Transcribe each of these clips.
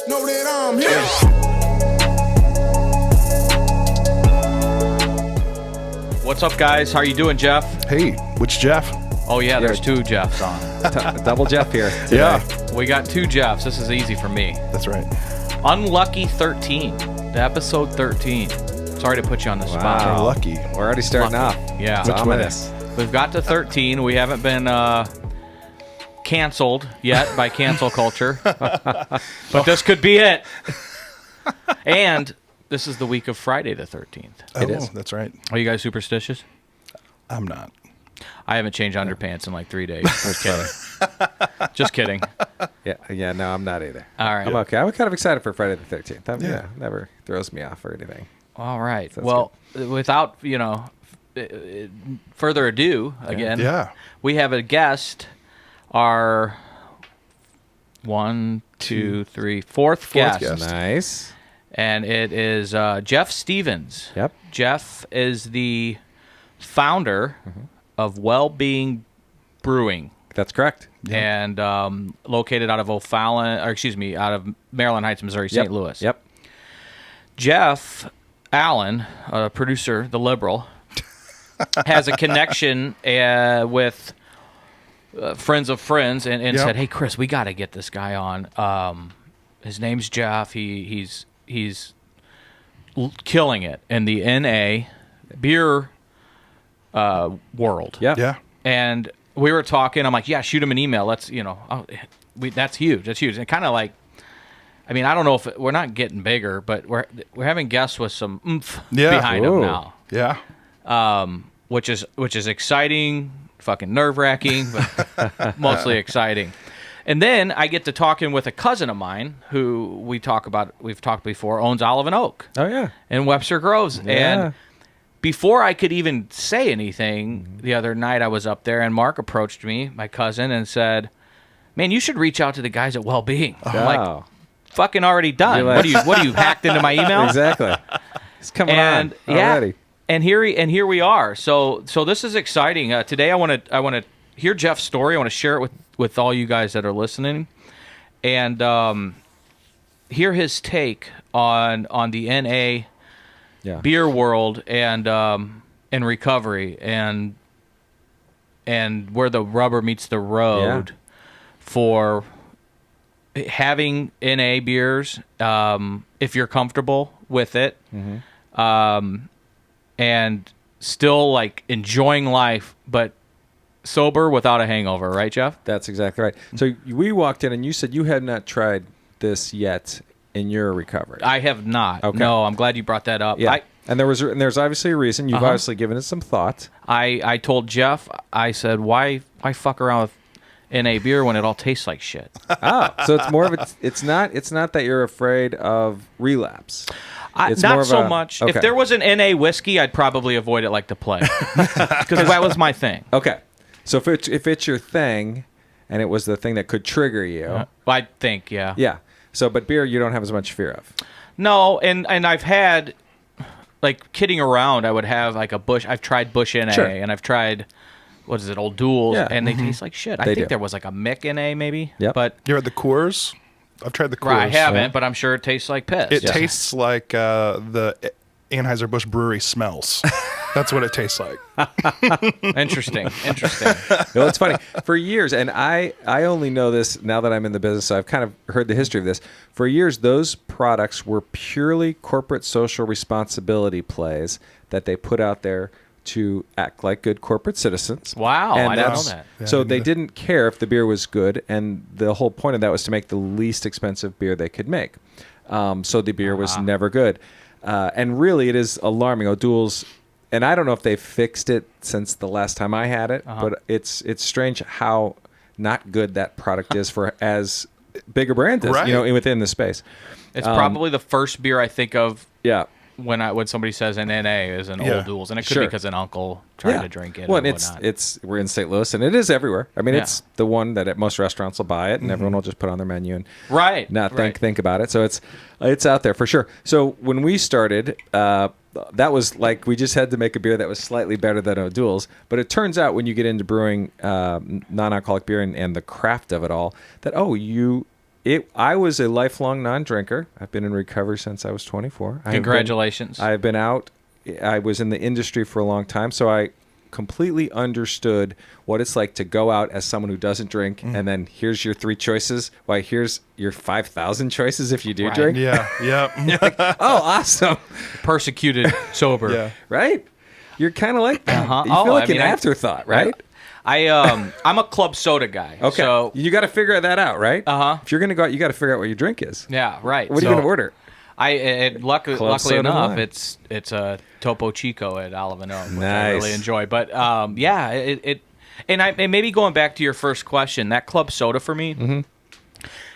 know that I'm here. What's up, guys? How are you doing, Jeff? Hey, which Jeff? Oh, yeah, there's two Jeffs on. Double Jeff here today. Yeah, We got two Jeffs. This is easy for me. that's right. Unlucky 13. The episode 13. Sorry to put you on the spot. Wow. Lucky. We're already starting Lucky. off. Yeah. It's Which ominous. We've got to 13. We haven't been canceled yet by cancel culture. But this could be it. And this is the week of Friday the 13th. It is. That's right. Are you guys superstitious? I'm not. I haven't changed underpants in like 3 days. Just kidding. Just kidding. Yeah, no, I'm not either. All right. I'm okay. I'm kind of excited for Friday the 13th. Yeah. Never throws me off or anything. All right. Sounds Well, without, further ado, again, Yeah. we have a guest, our fourth guest. guest. Nice. And it is Jeff Stevens. Yep. Jeff is the founder of Wellbeing Brewing. That's correct. And located out of out of Maryland Heights, Missouri, St. Louis. Yep. Jeff Allen, producer, the liberal, has a connection with friends of friends and Yep. said, "Hey, Chris, we got to get this guy on. His name's Jeff. He's killing it in the NA beer world." Yep. Yeah. And we were talking. I'm like, "Yeah, shoot him an email. Let's, that's huge. That's huge." And kind of like, I mean, I don't know if we're not getting bigger, but we're having guests with some oomph Yeah. behind them Ooh. now, Yeah. which is exciting, fucking nerve wracking, but mostly exciting. And then I get to talking with a cousin of mine who we've talked before, owns Olive and Oak Oh, yeah. in Webster Groves. Yeah. And before I could even say anything, the other night I was up there and Mark approached me, my cousin, and said, "Man, you should reach out to the guys at Wellbeing." I'm like, Oh. fucking already done. You're like- What are you hacked into my email? Exactly. It's coming And on yeah, already. and here we are. So this is exciting. Today I want to hear Jeff's story. I want to share it with all you guys that are listening, and hear his take on the NA Yeah. beer world and recovery and where the rubber meets the road for having NA beers, if you're comfortable with it, and still like enjoying life, but sober without a hangover, right, Jeff? That's exactly right. So we walked in and you said you had not tried this yet in your recovery. I have not. Okay. No, I'm glad you brought that up. Yeah. And there's obviously a reason. You've obviously given it some thought. I told Jeff, I said, why fuck around with NA beer when it all tastes like shit? Oh, so it's more of it's not that you're afraid of relapse. It's more Not of so a- much. okay. If there was an NA whiskey, I'd probably avoid it like the plague. Because that was my thing. Okay. So if it's your thing and it was the thing that could trigger you. I think, yeah. Yeah. So but beer you don't have as much fear of. No, and I've had, like, kidding around, I would have like a Bush. I've tried Bush NA, Sure. and I've tried, what is it, Old Duels, Yeah. and they taste like shit. I They think do. there was like a Mick NA maybe. Yep. But You had the Coors? I've tried the Coors. I haven't, but I'm sure it tastes like piss. It Yeah. tastes like the Anheuser-Busch brewery smells. That's what it tastes like. Interesting. No, it's funny. For years, and I only know this now that I'm in the business, so I've kind of heard the history of this. For years, those products were purely corporate social responsibility plays that they put out there to act like good corporate citizens. Wow, And I didn't know that's- that. Yeah, So I they didn't didn't care if the beer was good, and the whole point of that was to make the least expensive beer they could make. So the beer was never good. And really, it is alarming. O'Doul's, and I don't know if they've fixed it since the last time I had it, but it's strange how not good that product is for as big a brand is, Right. within the space. It's probably the first beer I think of Yeah. when somebody says an NA is an Yeah. Old Duels, and it could Sure. be because an uncle tried Yeah. to drink it. Well, and and it's we're in St. Louis, and it is everywhere. I mean, Yeah. it's the one that at most restaurants will buy it, and everyone will just put it on their menu and right, not right. think about it. So it's out there for sure. So when we started, that was like we just had to make a beer that was slightly better than O'Doul's. But it turns out when you get into brewing non-alcoholic beer and the craft of it all, that I was a lifelong non-drinker. I've been in recovery since I was 24. Congratulations. I've been out. I was in the industry for a long time, so I completely understood what it's like to go out as someone who doesn't drink, and then here's your 3 choices. Why, here's your 5,000 choices if you do drink. Yeah, yeah. Oh, awesome. Persecuted sober. Yeah. Right? You're kind of like that. Uh-huh. You feel like I mean, an afterthought, right? I'm a club soda guy. Okay. So, you got to figure that out, right? Uh-huh. If you're going to go out, you got to figure out what your drink is. yeah, right. What are you going to order? Luckily soda enough, wine. it's a Topo Chico at Alavanone, which I Nice. really enjoy. But yeah, and maybe going back to your first question, that club soda for me,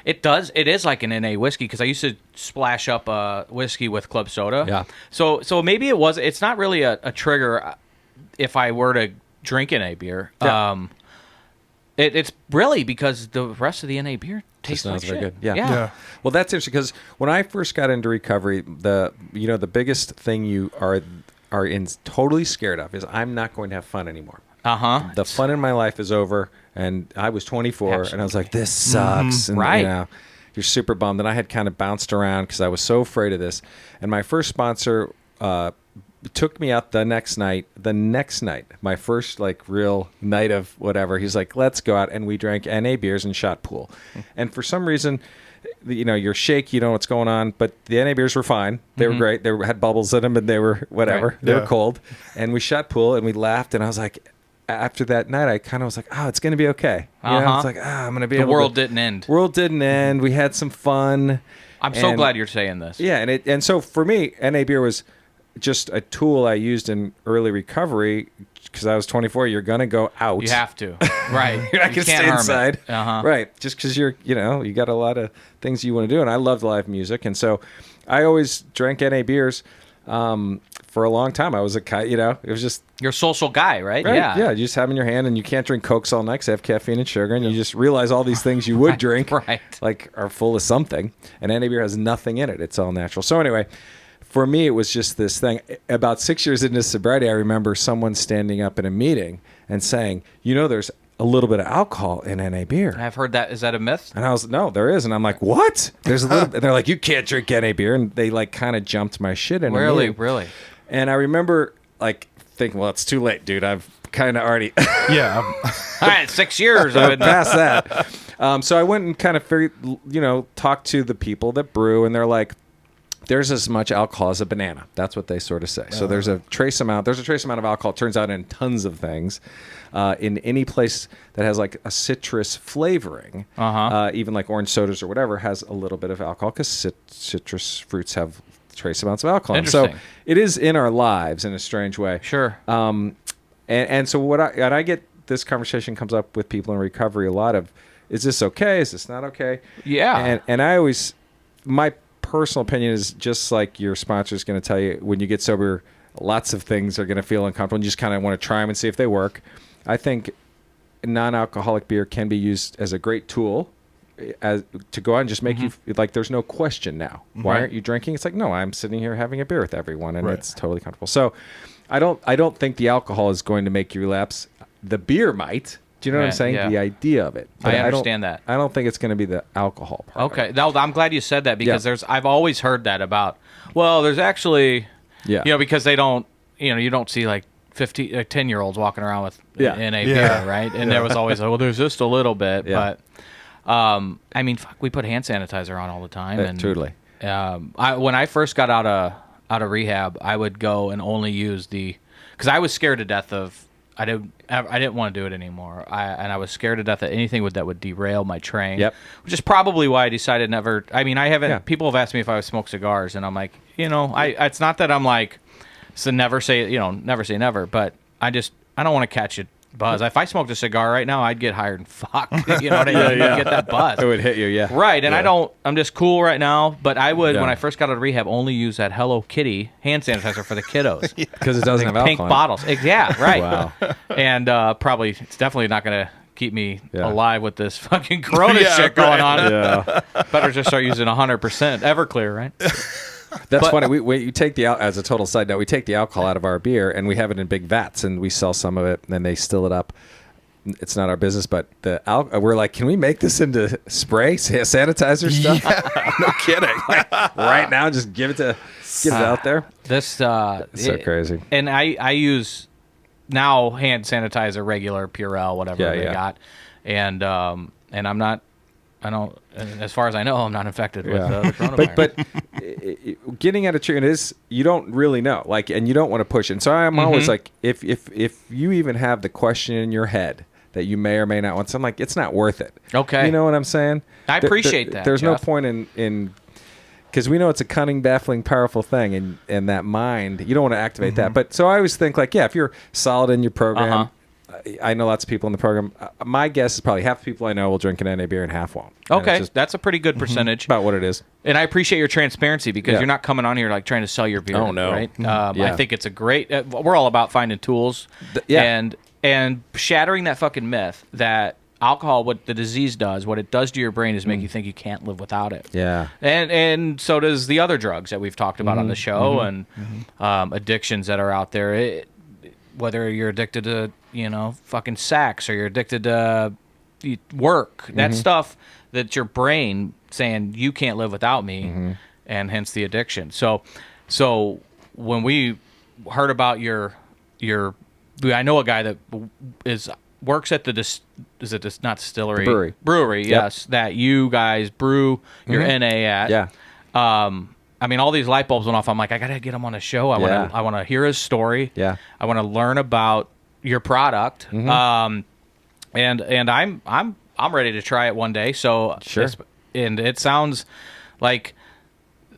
it is like an NA whiskey, because I used to splash up whiskey with club soda. Yeah. So maybe it's not really a trigger if I were to drink NA beer. Yeah. It's really because the rest of the NA beer tastes Just not like very shit. good. Yeah. Yeah. Well, that's interesting, because when I first got into recovery, the biggest thing you are totally scared of is I'm not going to have fun anymore. Uh-huh. The fun in my life is over, and I was 24, and I was like, this sucks. And, Right. You're super bummed. And I had kind of bounced around because I was so afraid of this. And my first sponsor took me out the next night, my first like real night of whatever. He's like, let's go out, and we drank NA beers and shot pool. And for some reason, you're shake, you know what's going on, but the NA beers were fine. They were great. They had bubbles in them, and they were whatever. Right. They were Yeah. cold. And we shot pool, and we laughed, and I was like, after that night, I kind of was like, oh, it's going to be okay. You know, it's like, I'm going to be The able world to... didn't end. World didn't end. We had some fun. I'm so And- glad you're saying this. Yeah, and so for me, NA beer was just a tool I used in early recovery, because I was 24. You're going to go out. You have to. Right. You're not going to You can't stay harm inside. it. Uh-huh. Right. Just because you got a lot of things you want to do. And I loved live music. And so I always drank NA beers for a long time. I was it was just... You're a social guy, right? Right. Yeah. Yeah. You just have them in your hand, and you can't drink Cokes all night because they have caffeine and sugar. And you just realize all these things you would drink Right. like are full of something. And NA beer has nothing in it. It's all natural. So anyway, for me, it was just this thing. About 6 years into sobriety, I remember someone standing up in a meeting and saying, there's a little bit of alcohol in NA beer. I've heard that. Is that a myth? And I was, no, there is. And I'm like, what? There's a little. And they're like, you can't drink NA beer. And they like kind of jumped my shit in. Really? And I remember like thinking, well, it's too late, dude. I've kind of already Yeah. All right, 6 years. I've been past that. So I went and kind of figured, talked to the people that brew, and they're like, there's as much alcohol as a banana. That's what they sort of say. So there's a trace amount of alcohol. It turns out in tons of things. In any place that has like a citrus flavoring, even like orange sodas or whatever, has a little bit of alcohol, because citrus fruits have trace amounts of alcohol. So Interesting. it is in our lives in a strange way. Sure. And so I get this conversation comes up with people in recovery a lot of, is this okay? Is this not okay? Yeah. And I always, my personal opinion is just like your sponsor is going to tell you, when you get sober, lots of things are going to feel uncomfortable, and you just kind of want to try them and see if they work. I think non-alcoholic beer can be used as a great tool to go out and just make you like there's no question now. Why Right. aren't you drinking? It's like, no, I'm sitting here having a beer with everyone, and Right. it's totally comfortable. So I don't think the alcohol is going to make you relapse. The beer might. Do you know what I'm Right, saying? yeah. The idea of it. I don't- understand that. I don't think it's going to be the alcohol part. of Okay. it. Now, I'm glad you said that, because Yeah. I've always heard that about, well, there's actually, Yeah. because they don't, you don't see like 10-year-olds walking around with Yeah. NA Yeah. beer, right? And there was always, well, there's just a little bit, Yeah. but I mean, fuck, we put hand sanitizer on all the time. And Totally. when I first got out of rehab, I would go and only use because I was scared to death of, I didn't want to do it anymore. And I was scared to death of anything that would derail my train. Yep. Which is probably why I decided never. I mean, I haven't. Yeah. People have asked me if I would smoke cigars, and I'm like, it's not that I'm like, so never say never. But I don't want to catch a buzz. If I smoked a cigar right now, I'd get hired and fuck. You know what I mean? I'd get that buzz. It would hit you, yeah. Right, and I'm just cool right now, but I would, Yeah. when I first got out of rehab, only use that Hello Kitty hand sanitizer for the kiddos. Because it doesn't have Pink alcohol. in it. bottles. Yeah, right. Wow. And probably, it's definitely not going to keep me Yeah. alive with this fucking Corona Yeah, shit going right. on. Yeah. Better just start using 100% Everclear, right? That's But- funny. You take as a total side note, we take the alcohol out of our beer and we have it in big vats and we sell some of it and then they still it up. it's not our business, but we're like, can we make this into spray sanitizer stuff? Yeah, no kidding. Right now, just get it out there. This It's so crazy. And I use now hand sanitizer, regular Purell, whatever they got, and I'm not. I don't. As far as I know, I'm not infected with the coronavirus. But getting at a treatment is, you don't really know, like, and you don't want to push it. And so I'm always like, if you even have the question in your head that you may or may not want, so I'm like, it's not worth it. Okay. You know what I'm saying? I appreciate that. There's Jeff. no point in because we know it's a cunning, baffling, powerful thing, and that mind, you don't want to activate that. But so I always think, like, yeah, if you're solid in your program, I know lots of people in the program. My guess is probably half the people I know will drink an NA beer and half won't. Okay, that's a pretty good percentage. About what it is. And I appreciate your transparency, because you're not coming on here like trying to sell your beer. Oh, no. Right? I think it's a great. We're all about finding tools, and shattering that fucking myth that alcohol, what the disease does, what it does to your brain is make you think you can't live without it. Yeah. And so does the other drugs that we've talked about on the show, and addictions that are out there. Whether you're addicted to, fucking sex, or you're addicted to work, that stuff, that's your brain saying you can't live without me, and hence the addiction. So when we heard about your I know a guy that works at not distillery, The brewery. yes, that you guys brew your NA at. Yeah. I mean, all these light bulbs went off. I'm like, I gotta get him on a show. I want to hear his story. Yeah. I want to learn about your product. And I'm ready to try it one day. So Sure. And it sounds like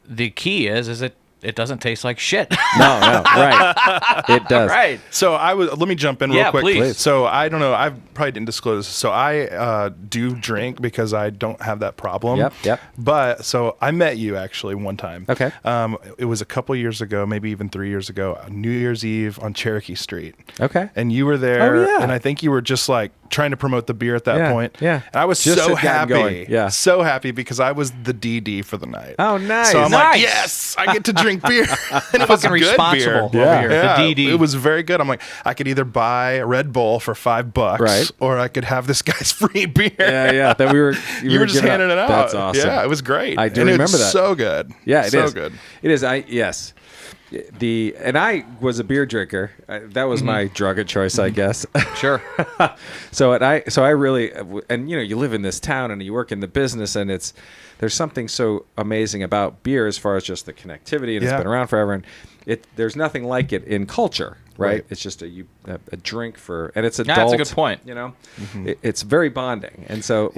the key is it doesn't taste like shit. No, right. It does. Right. So let me jump in real quick. Please. So I don't know. I probably didn't disclose this. So I do drink because I don't have that problem. Yep. But so I met you actually one time. Okay. It was a couple years ago, maybe even 3 years ago, New Year's Eve on Cherokee Street. Okay. And you were there. Oh, yeah. And I think you were just like trying to promote the beer at that point. Yeah. And I was Just so had gotten happy. going. Yeah. So happy because I was the DD for the night. Oh, nice. So I'm Nice. like, yes, I get to drink beer. And it was Fucking good responsible beer. over here. Yeah, The DD. it was very good. I'm like, I could either buy a Red Bull for $5, Right. or I could have this guy's free beer. Yeah. That You were just handing it out. That's awesome. Yeah, it was great. I do and remember it's that. So good. Yeah, it so is. good. It is. Yes. And I was a beer drinker. That was my drug of choice, I guess. Sure. So I really, and you live in this town and you work in the business, and there's something so amazing about beer as far as just the connectivity, and it's been around forever, and there's nothing like it in culture, right? It's just a drink and it's adult. That's a good point. It's very bonding, and so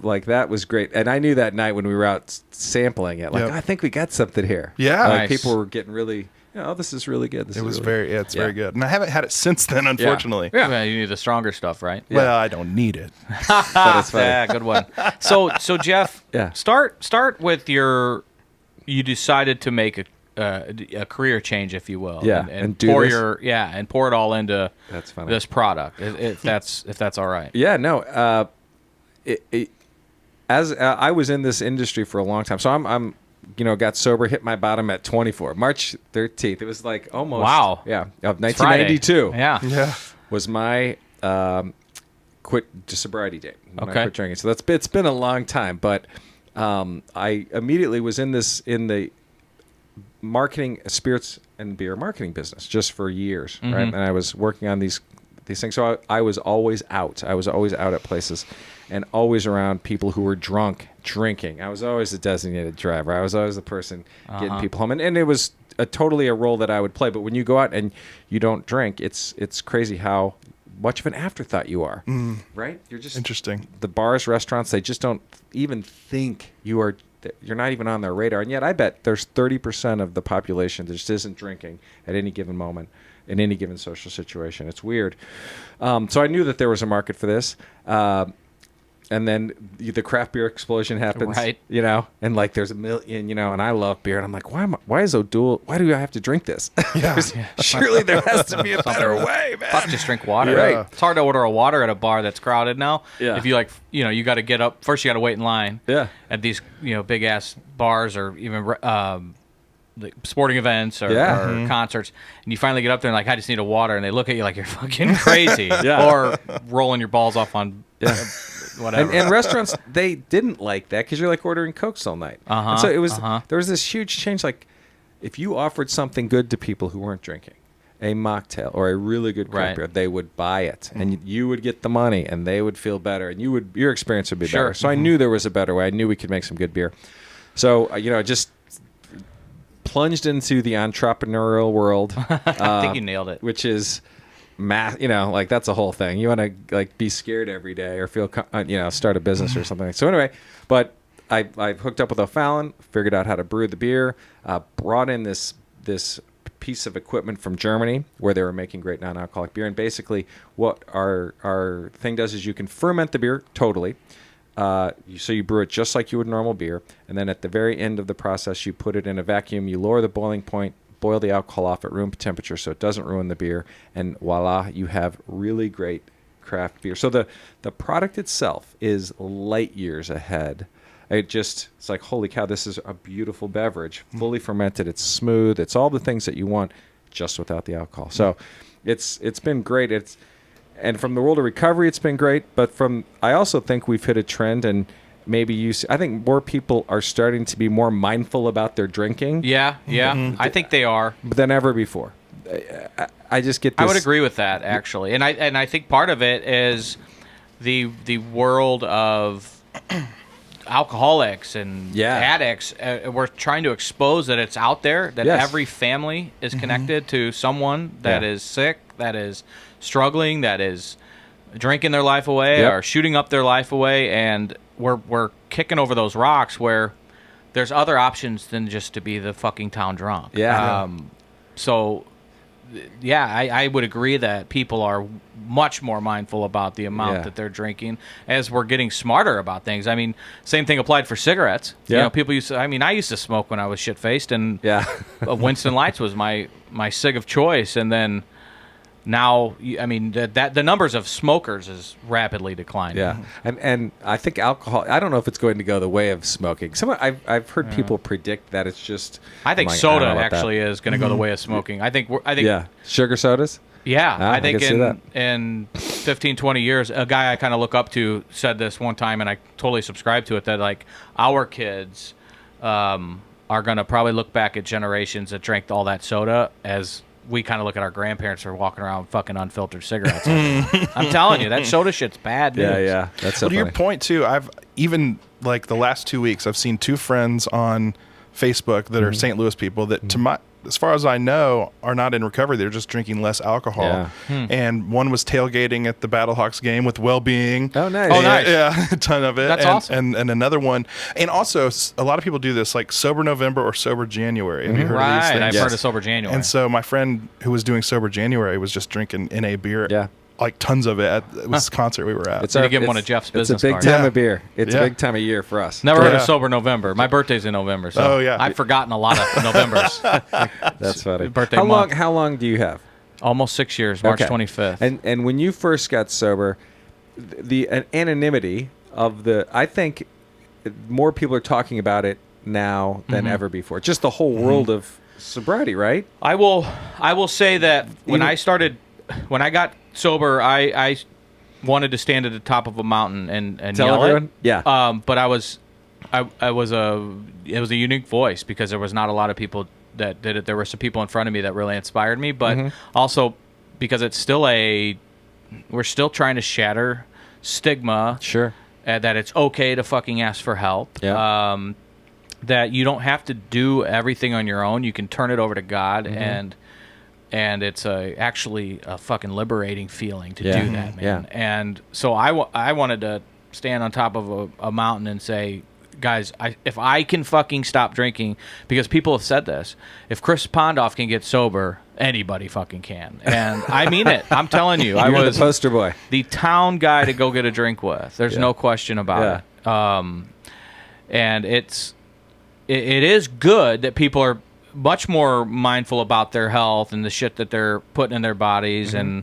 like that was great. And I knew that night when we were out sampling it, like I think we got something here. Yeah. Like Nice. people were getting really, this is really good. It was it's very good. And I haven't had it since then, unfortunately. Yeah. Well, you need the stronger stuff, right? Well, I don't need it. But it's funny. Yeah, good one. So Jeff, Yeah. start with you decided to make a career change, if you will. Yeah, and and do pour this. and pour it all into That's funny. this product, if that's all right. Yeah, no. I was in this industry for a long time, so I'm got sober, hit my bottom at 24, March 13th. It was like almost of 1992. Yeah. Was my quit sobriety date. When I Okay. quit drinking. So it's been a long time, but I immediately was in the marketing, spirits and beer marketing business just for years, right? And I was working on these things. So I was always out. I was always out at places and always around people who were drunk, drinking. I was always the designated driver. I was always the person getting people home. And it was totally a role that I would play. But when you go out and you don't drink, it's crazy how much of an afterthought you are, right? You're just Interesting. The bars, restaurants, they just don't even think you're not even on their radar. And yet I bet there's 30% of the population that just isn't drinking at any given moment in any given social situation. It's weird. So I knew that there was a market for this. And then the craft beer explosion happens, Right. and like there's a million, and I love beer, and I'm like, why do I have to drink this? Surely there has to be a better way, man. Fuck, just drink water. Yeah. Right. It's hard to order a water at a bar that's crowded now. Yeah. If you you got to get up first. You got to wait in line. Yeah. At these big ass bars or even the sporting events or concerts, and you finally get up there and like, I just need a water, and they look at you like you're fucking crazy, or rolling your balls off on whatever. And restaurants, they didn't like that because you're like ordering Cokes all night. And so it was there was this huge change. Like if you offered something good to people who weren't drinking, a mocktail or a really good craft beer, they would buy it, and you would get the money, and they would feel better, and your experience would be better. So I knew there was a better way. I knew we could make some good beer. So just plunged into the entrepreneurial world. I think you nailed it. Which is math, like that's a whole thing. You want to like be scared every day or feel, start a business or something. So anyway, but I hooked up with O'Fallon, figured out how to brew the beer, brought in this piece of equipment from Germany where they were making great non-alcoholic beer. And basically what our thing does is you can ferment the beer totally. So you brew it just like you would normal beer, and then at the very end of the process, you put it in a vacuum. You lower the boiling point, boil the alcohol off at room temperature so it doesn't ruin the beer, and voila, you have really great craft beer. So the product itself is light years ahead. It's like, holy cow, this is a beautiful beverage, fully fermented. It's smooth. It's all the things that you want, just without the alcohol. So it's been great. And from the world of recovery, it's been great. But I also think we've hit a trend, and maybe I think more people are starting to be more mindful about their drinking. Yeah. I think they are than ever before. I just get this. I would agree with that, actually. And I think part of it is the world of alcoholics and addicts. We're trying to expose that it's out there, that every family is connected to someone that is sick, that is struggling, that is drinking their life away or shooting up their life away, and we're kicking over those rocks where there's other options than just to be the fucking town drunk. So I would agree that people are much more mindful about the amount that they're drinking as we're getting smarter about things. I mean, same thing applied for cigarettes. People I used to smoke when I was shit-faced, and Winston Lights was my cig of choice, and then now, the numbers of smokers is rapidly declining. Yeah, and I think alcohol, I don't know if it's going to go the way of smoking. I've heard people predict that it's just. I think soda actually is going to go the way of smoking. I think sugar sodas. Yeah, I think in 15, 20 years, a guy I kind of look up to said this one time, and I totally subscribe to it, that like our kids are going to probably look back at generations that drank all that soda as we kind of look at our grandparents who are walking around fucking unfiltered cigarettes. I'm telling you, that soda shit's bad news. Yeah. That's so funny. To your point, too, I've even, like, the last 2 weeks, I've seen two friends on Facebook that are St. Louis people that, as far as I know, are not in recovery. They're just drinking less alcohol. Yeah. And one was tailgating at the Battlehawks game with Wellbeing. Oh, nice. Yeah, a ton of it. That's awesome. And another one. And also, a lot of people do this, like Sober November or Sober January. Have you heard of these things? I've heard of Sober January. And so my friend who was doing Sober January was just drinking NA beer. Yeah. Like tons of it at this concert we were at. Need to give him one of Jeff's business cards. cards. It's a big time of beer. It's a big time of year for us. Never heard of Sober November. My birthday's in November, so I've forgotten a lot of Novembers. That's funny. Birthday month. How long do you have? Almost 6 years, March 25th. And when you first got sober, the anonymity of I think more people are talking about it now than ever before. Just the whole world of sobriety, right? I will say that when I got sober, I wanted to stand at the top of a mountain and tell yell everyone. it. Yeah. But it was a unique voice because there was not a lot of people that did it. There were some people in front of me that really inspired me, but also because it's still we're still trying to shatter stigma. Sure. That it's okay to fucking ask for help. Yeah. That you don't have to do everything on your own. You can turn it over to God, and it's actually a fucking liberating feeling to do that, man. Yeah. And so I wanted to stand on top of a mountain and say, guys, if I can fucking stop drinking, because people have said this, if Chris Pondoff can get sober, anybody fucking can. And I mean it. I'm telling you. I was the poster boy. The town guy to go get a drink with. There's no question about it. And it is good that people are much more mindful about their health and the shit that they're putting in their bodies. And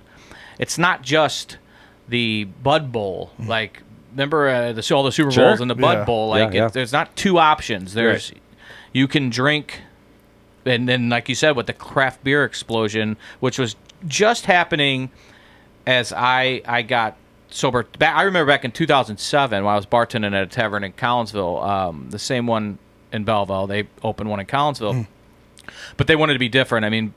it's not just the Bud Bowl. Like, remember all the Super Bowls and the Bud Bowl? Like, there's not two options. You can drink and then like you said, with the craft beer explosion, which was just happening as I got sober. I remember back in 2007 when I was bartending at a tavern in Collinsville, the same one in Belleville. They opened one in Collinsville, but they wanted to be different. I mean,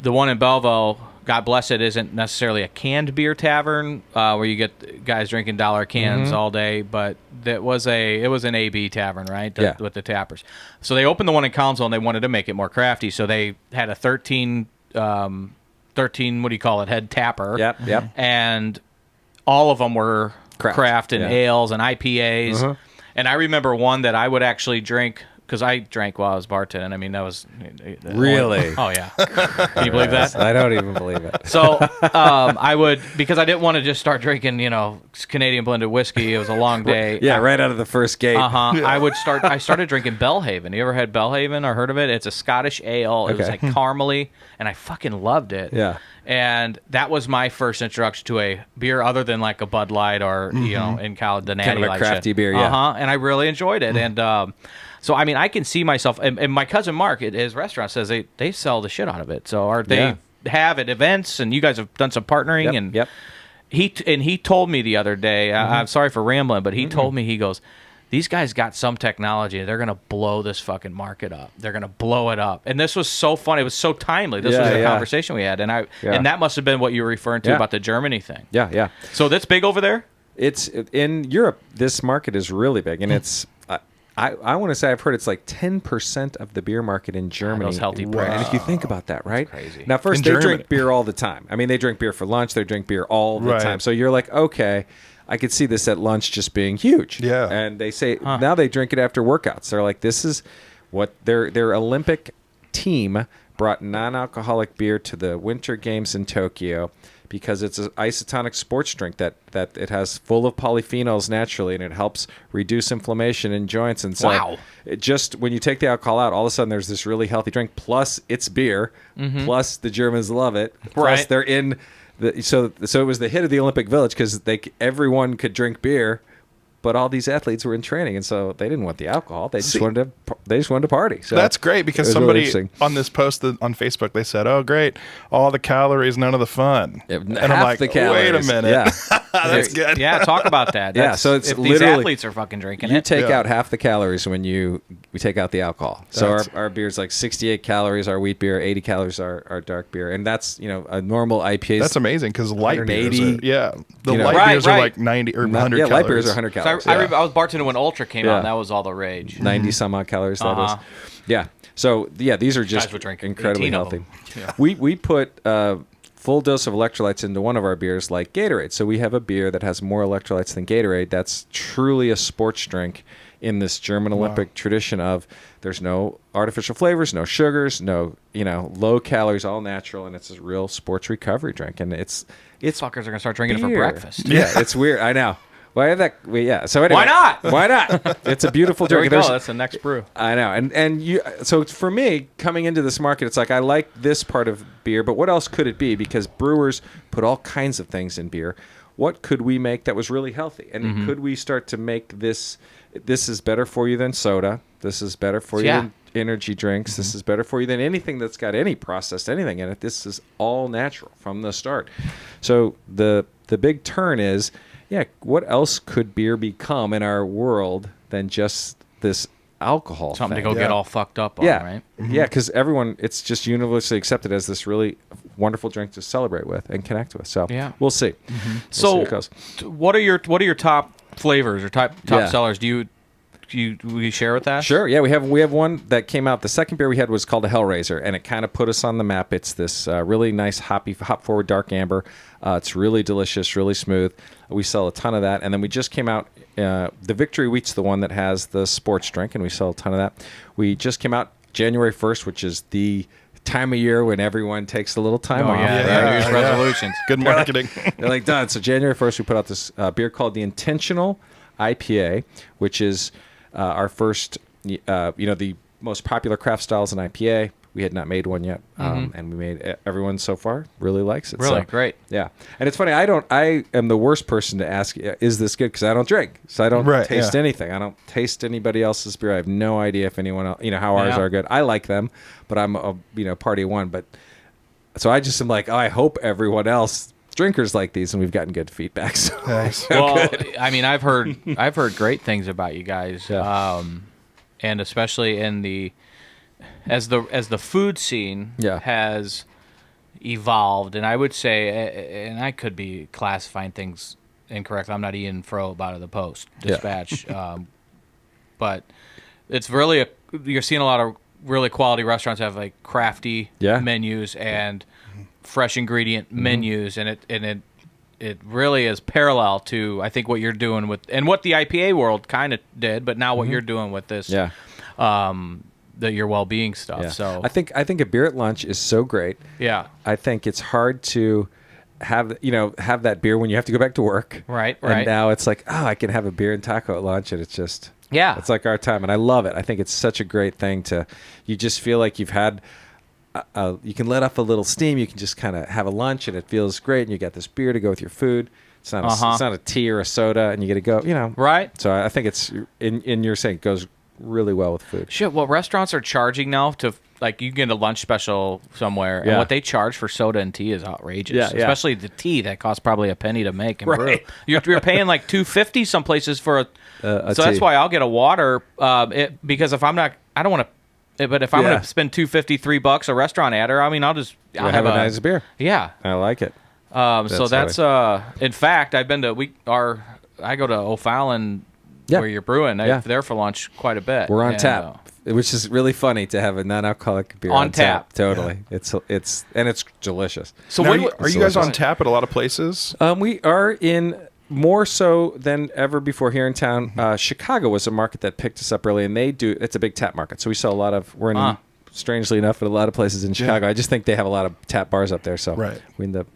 the one in Belleville, God bless it, isn't necessarily a canned beer tavern where you get guys drinking dollar cans all day, but it was an AB tavern, right? With the tappers. So they opened the one in Collinsville and they wanted to make it more crafty. So they had a 13, what do you call it, head tapper. Yep. And all of them were craft and ales and IPAs. And I remember one that I would actually drink, because I drank while I was bartending. I mean, that was... Really? Oh, yeah. Can you believe that? I don't even believe it. So I would, because I didn't want to just start drinking, Canadian blended whiskey. It was a long day. Yeah, right out of the first gate. I started drinking Bellhaven. You ever had Bellhaven or heard of it? It's a Scottish ale. It was like caramely, and I fucking loved it. Yeah. And that was my first introduction to a beer other than like a Bud Light or, in college, the Natty kind of a Light crafty shit. beer, yeah. And I really enjoyed it. And so, I mean, I can see myself, and my cousin Mark at his restaurant says they sell the shit out of it. So they have at events, and you guys have done some partnering. He told me the other day, I'm sorry for rambling, but he told me, he goes, these guys got some technology. They're going to blow this fucking market up. They're going to blow it up. And this was so fun. It was so timely. This was the conversation we had. And and that must have been what you were referring to about the Germany thing. Yeah. So that's big over there? It's in Europe. This market is really big, and it's. I want to say I've heard it's like 10% of the beer market in Germany. Those healthy brands. And if you think about that, right? That's crazy. Now, first, In they Germany. drink beer all the time. I mean, they drink beer for lunch. They drink beer all the time. So you're like, okay, I could see this at lunch just being huge. Yeah. And they say now they drink it after workouts. They're like, this is what their Olympic team brought non-alcoholic beer to the Winter Games in Tokyo, because it's an isotonic sports drink that it has full of polyphenols naturally, and it helps reduce inflammation in joints. And so it just, when you take the alcohol out, all of a sudden there's this really healthy drink, plus it's beer, plus the Germans love it, plus they're in so it was the hit of the Olympic Village, because everyone could drink beer, but all these athletes were in training, and so they didn't want the alcohol. They just wanted to party. So that's great, because somebody on this post on Facebook, they said, "Oh, great, all the calories, none of the fun." And I'm like, the calories. wait a minute, Yeah. that's good. Yeah, talk about that. So it's if literally, these athletes are fucking drinking you it. take out half the calories when we take out the alcohol. So our beer's like 68 calories, our wheat beer, 80 calories our dark beer, and that's a normal IPA. That's amazing, because light beers, 180, the light beers are like 90 or 100 calories. Light beers are 100 calories. So I was bartending when Ultra came out, and that was all the rage. 90 some odd calories, that is. Yeah. So, these are just incredibly healthy. Yeah. We put full dose of electrolytes into one of our beers, like Gatorade. So we have a beer that has more electrolytes than Gatorade. That's truly a sports drink in this German Olympic tradition of there's no artificial flavors, no sugars, no, low calories, all natural, and it's a real sports recovery drink. And it's Fuckers are going to start drinking beer. it for breakfast. Yeah, it's weird. I know. Why that? Yeah. So anyway, Why not? Why not? It's a beautiful There drink. we go. That's the next brew. I know. And you. So for me, coming into this market, it's like I like this part of beer, but what else could it be? Because brewers put all kinds of things in beer. What could we make that was really healthy? And could we start to make this? This is better for you than soda. This is better for you than energy drinks. This is better for you than anything that's got any processed anything in it. This is all natural from the start. So the big turn is, what else could beer become in our world than just this alcohol Something thing? to go get all fucked up on, right? Yeah, because everyone, it's just universally accepted as this really wonderful drink to celebrate with and connect with. So we'll see. We'll see how it goes. What are your top flavors or top sellers? Will you share with that? Sure. Yeah, we have one that came out. The second beer we had was called a Hellraiser, and it kind of put us on the map. It's this really nice hop forward dark amber. It's really delicious, really smooth. We sell a ton of that, and then we just came out. The Victory Wheat's the one that has the sports drink, and we sell a ton of that. We just came out January 1st, which is the time of year when everyone takes a little time off. New Year's resolutions. Good marketing. They're like, done. So January 1st, we put out this beer called the Intentional IPA, which is our first, the most popular craft styles in IPA. we had not made one yet, and we made everyone so far really likes it. Really So, great. Yeah, and it's funny. I am the worst person to ask, is this good? Because I don't drink, so I don't taste anything. I don't taste anybody else's beer. I have no idea if anyone else, how ours are good. I like them, but I'm a party of one. But so I just am like, I hope everyone else drinkers like these, and we've gotten good feedback. So. Nice. Well, I mean, I've heard great things about you guys, and especially in the as the food scene has evolved, and I would say, and I could be classifying things incorrectly. I'm not Ian Frobe out of the Post Dispatch, but it's really you're seeing a lot of really quality restaurants have like crafty menus and fresh ingredient menus, and it really is parallel to I think what you're doing with and what the IPA world kind of did, but now what you're doing with this, your well-being stuff. Yeah. So I think a beer at lunch is so great. Yeah, I think it's hard to have that beer when you have to go back to work. Right. And now it's like, I can have a beer and taco at lunch, and it's just it's like our time, and I love it. I think it's such a great thing you just feel like you've had. You can let off a little steam. You can just kind of have a lunch, and it feels great. And you got this beer to go with your food. It's not it's not a tea or a soda, and you get to go. Right. So I think it's in your saying it goes really well with food. Shit, what restaurants are charging now to like you get a lunch special somewhere, and what they charge for soda and tea is outrageous. Yeah, especially the tea that costs probably a penny to make and brew. You're paying like $2.50 some places for a so tea. that's why I'll get a water because if I'm not, I don't want to. But if I'm going to spend $2.50, $3 a restaurant adder, I mean, I'll have a nice beer. Yeah, I like it. So that's in fact, I've been to I go to O'Fallon where you're brewing. They're there for lunch quite a bit. We're on tap, which is really funny to have a non-alcoholic beer on tap. Totally, it's delicious. So are you guys on tap at a lot of places? We are in. More so than ever before here in town. Chicago was a market that picked us up early, and it's a big tap market. So we sell a lot of, we're in, strangely enough, at a lot of places in Chicago. I just think they have a lot of tap bars up there. So we end up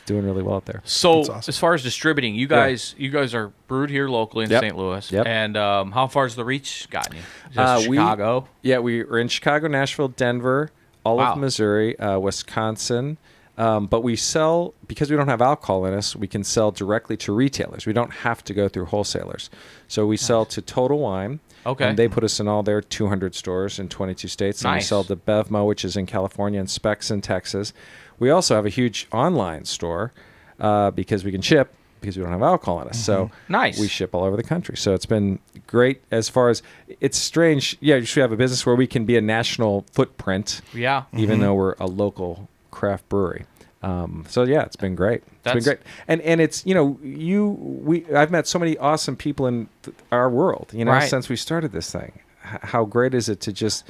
doing really well up there. So as far as distributing, you guys are brewed here locally in St. Louis. Yep. And how far has the reach gotten you? Just Chicago? We were in Chicago, Nashville, Denver, all of Missouri, Wisconsin. But we sell, because we don't have alcohol in us, we can sell directly to retailers. We don't have to go through wholesalers. So we sell to Total Wine. Okay. And they put us in all their 200 stores in 22 states. And we sell to Bevmo, which is in California, and Specs in Texas. We also have a huge online store because we can ship, because we don't have alcohol in us. So we ship all over the country. So it's been great as far as, it's strange. Yeah, you should have a business where we can be a national footprint. Yeah. Even though we're a local craft brewery. It's been great. It's been great. And it's, I've met so many awesome people in our world, since we started this thing. How great is it to just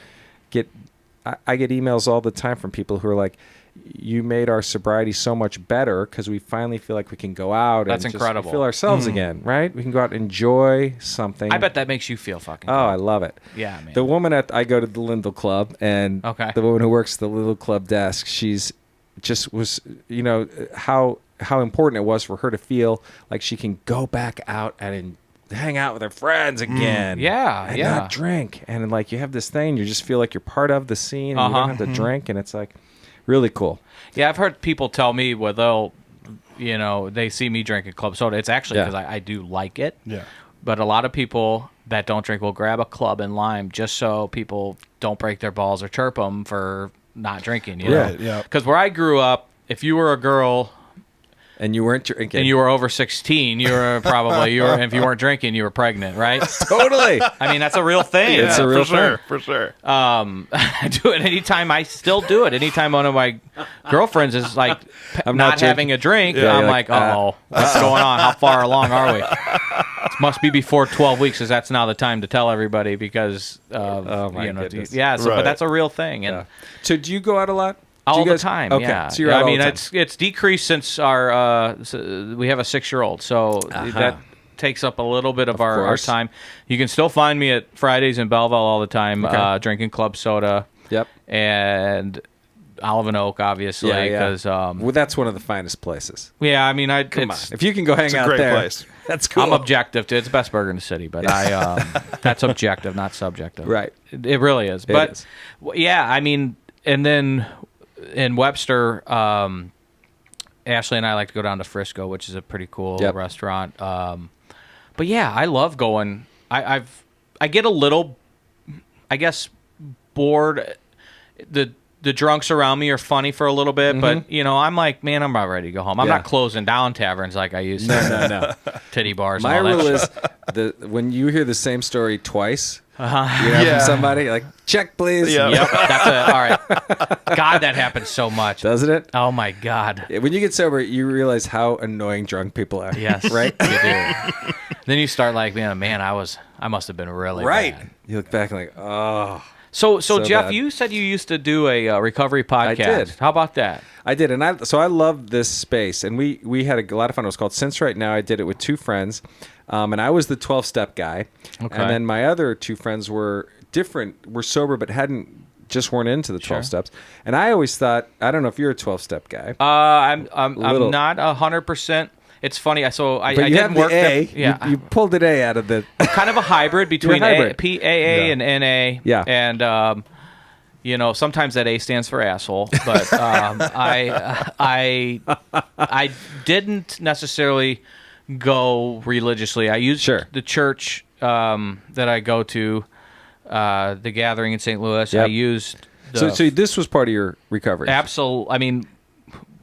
I get emails all the time from people who are like, you made our sobriety so much better because we finally feel like we can go out and incredible. Just feel ourselves again, right? We can go out and enjoy something. I bet that makes you feel fucking good. I love it. Yeah, man. The woman I go to the Lindell Club, and the woman who works the Lindell Club desk, she's just was, how important it was for her to feel like she can go back out and hang out with her friends again. And not drink. And like you have this thing, you just feel like you're part of the scene, and you don't have to drink, and it's like really cool. Yeah, I've heard people tell me where they see me drinking club soda. It's actually because I do like it. Yeah. But a lot of people that don't drink will grab a club and lime just so people don't break their balls or chirp them for not drinking. Right, yeah. Because where I grew up, if you were a girl and you weren't drinking, and you were over 16, you were probably if you weren't drinking, you were pregnant, right? Totally. I mean, that's a real thing. It's a real thing. For sure. I do it anytime. I still do it anytime one of my girlfriends is like not having a drink. I'm like, what's going on? How far along are we? It must be before 12 weeks, because that's now the time to tell everybody, because goodness. But that's a real thing. And so do you go out a lot? All the time, okay. yeah. So you're out all the time. It's decreased since our we have a 6-year-old, so that takes up a little bit of our time. You can still find me at Fridays in Belleville all the time, drinking club soda. Yep. And Olive and Oak, obviously, because that's one of the finest places. Yeah, I mean, come on. If you can go hang out great there, place. That's cool. I'm objective. It's the best burger in the city, but that's objective, not subjective. Right. It really is. It but is. yeah, I mean, then in Webster, Ashley and I like to go down to Frisco, which is a pretty cool restaurant. But yeah, I love going. I get a little, I guess, bored. The drunks around me are funny for a little bit, but I'm like, man, I'm about ready to go home. I'm not closing down taverns like I used to. No. Titty bars. My and all rule that is when you hear the same story twice, from somebody, like, check, please. Yep. That's all right. God, that happens so much. Doesn't it? Oh my God. When you get sober, you realize how annoying drunk people are. Yes. Right? You do. Then you start like, man, I must have been really bad. You look back and like, oh. So Jeff, bad. you said you used to do a recovery podcast. I did. How about that? I did, and I love this space, and we had a lot of fun. It was called Since Right Now. I did it with two friends, and I was the 12-step guy, and then my other two friends were sober, but weren't into the 12 steps. And I always thought, I don't know if you're a 12-step guy. I'm not 100%. It's funny. So I didn't work. You pulled an A out of the. Kind of a hybrid between PAA and NA. Yeah. And sometimes that A stands for asshole, but I didn't necessarily go religiously. I used the church that I go to, the Gathering in St. Louis. Yep. I used. So this was part of your recovery. Absolutely. I mean,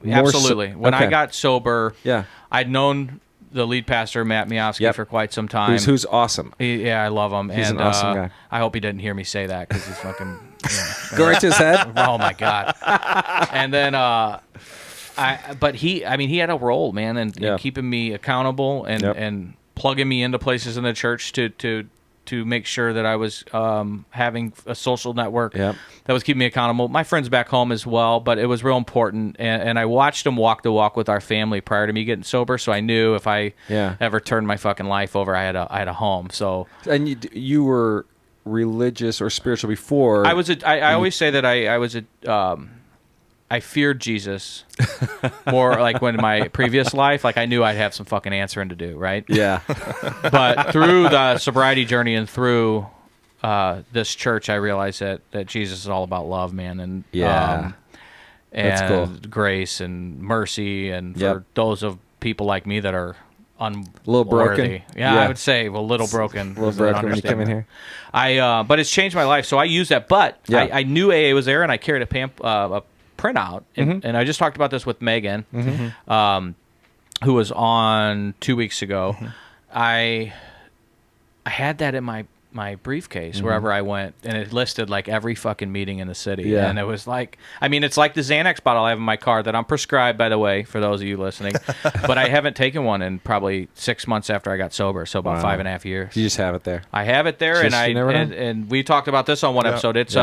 absolutely. When I got sober, I'd known the lead pastor, Matt Miofsky, for quite some time. Who's awesome. I love him. He's an awesome guy. I hope he didn't hear me say that because he's fucking... Go right to his head? Oh, my God. And then... but he had a role, man, and keeping me accountable and plugging me into places in the church to make sure that I was having a social network that was keeping me accountable. My friends back home as well, but it was real important. And I watched them walk the walk with our family prior to me getting sober, so I knew if I ever turned my fucking life over, I had a home. So you were religious or spiritual before? I always say that I was I feared Jesus more like when in my previous life, like I knew I'd have some fucking answering to do, right? Yeah. But through the sobriety journey and through this church, I realized that Jesus is all about love, man, and that's cool. Grace and mercy, and for those of people like me that are a little broken. Yeah, I would say a little broken. A little broken when you come in here. But it's changed my life, so I use that. But I knew AA was there, and I carried a printout, and I just talked about this with Megan, who was on 2 weeks ago. I had that in my briefcase wherever I went, and it listed like every fucking meeting in the city. And it was like, I mean, it's like the Xanax bottle I have in my car that I'm prescribed, by the way, for those of you listening, but I haven't taken one in probably 6 months after I got sober, so about 5.5 years. You just have it there. I have it there, and we talked about this on one episode. It's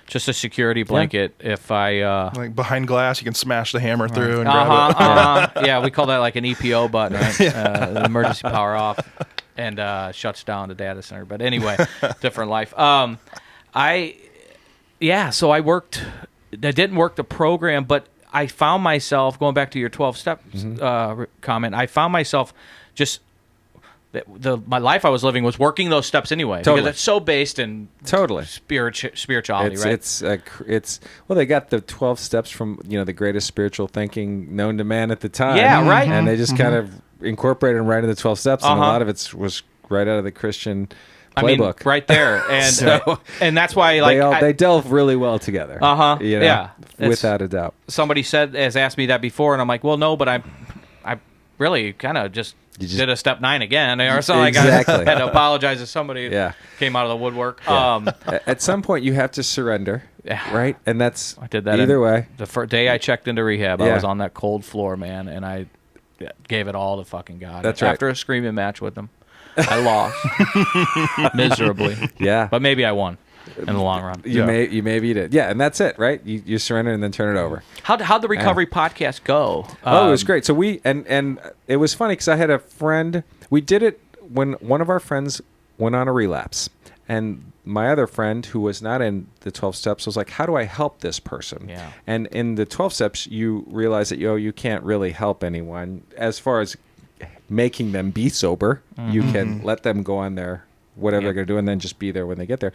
just a security blanket. If I like behind glass, you can smash the hammer through and grab it. Yeah, we call that like an EPO button, right? The emergency power off, and shuts down the data center. But anyway, different life. So I worked. I didn't work the program, but I found myself going back to your 12 steps comment. I found myself just. My life I was living was working those steps anyway, because it's so based in spirituality, right? It's they got the 12 steps from the greatest spiritual thinking known to man at the time. Yeah, right. And they just kind of incorporated them right into the 12 steps, and a lot of it was right out of the Christian playbook. I mean, right there, and and that's why they delve really well together. Without a doubt. Somebody has asked me that before, and I'm like, well, no, but I really kind of just did a step 9 again, or something. Exactly. I had to apologize to somebody who came out of the woodwork. At some point, you have to surrender, right? And that's I did that either way. The first day I checked into rehab, I was on that cold floor, man, and I gave it all to fucking God. That's right. After a screaming match with him, I lost miserably. Yeah, but maybe I won in the long run. Maybe you did. Yeah, and that's it, right? You surrender and then turn it over. How'd the recovery podcast go? It was great. So we and it was funny because I had a friend. We did it when one of our friends went on a relapse, and my other friend who was not in the 12 steps was like, "How do I help this person?" Yeah. And in the 12 steps, you realize that you can't really help anyone as far as making them be sober. You can let them go on their whatever they're going to do, and then just be there when they get there.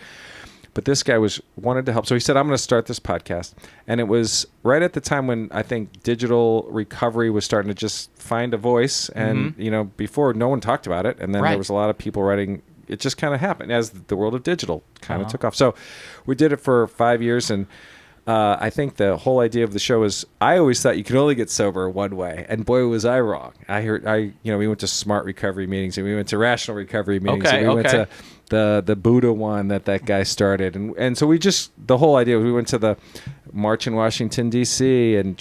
But this guy wanted to help. So he said, I'm going to start this podcast. And it was right at the time when I think digital recovery was starting to just find a voice. And, before no one talked about it. And then there was a lot of people writing. It just kind of happened as the world of digital kind of took off. So we did it for 5 years. And I think the whole idea of the show is I always thought you could only get sober one way, and boy was I wrong. We went to smart recovery meetings, and we went to rational recovery meetings, and we went to the Buddha one that guy started, and so the whole idea was we went to the march in Washington D.C. and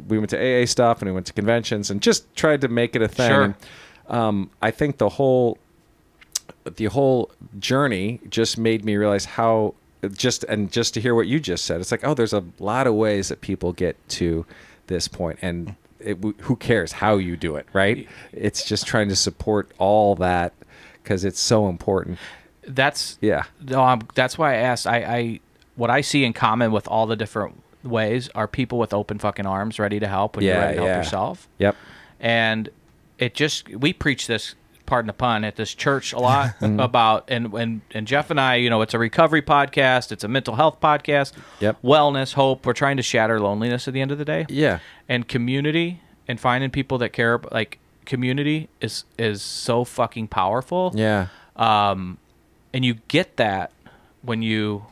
we went to AA stuff, and we went to conventions, and just tried to make it a thing. Sure. And, I think the whole journey just made me realize how. Just to hear what you just said, it's like, oh, there's a lot of ways that people get to this point, and who cares how you do it, right? It's just trying to support all that because it's so important. That's why I asked. What I see in common with all the different ways are people with open fucking arms, ready to help when you're ready to help yourself. Yep. And we preach this, pardon the pun, at this church a lot about, and Jeff and I, it's a recovery podcast, it's a mental health podcast, wellness, hope. We're trying to shatter loneliness at the end of the day. Yeah. And community and finding people that care, like community is so fucking powerful. Yeah. And you get that when you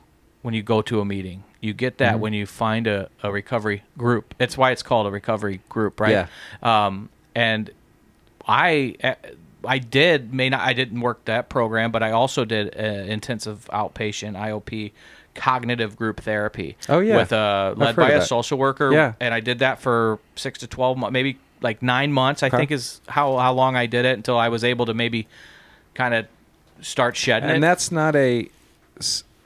go to a meeting. You get that when you find a recovery group. It's why it's called a recovery group, right? Yeah. And I didn't work that program, but I also did intensive outpatient IOP cognitive group therapy. Oh yeah, with led by a social worker. Yeah. And I did that for 6 to 12 months, maybe like 9 months. I think is how long I did it until I was able to maybe kind of start shedding it. And that's not a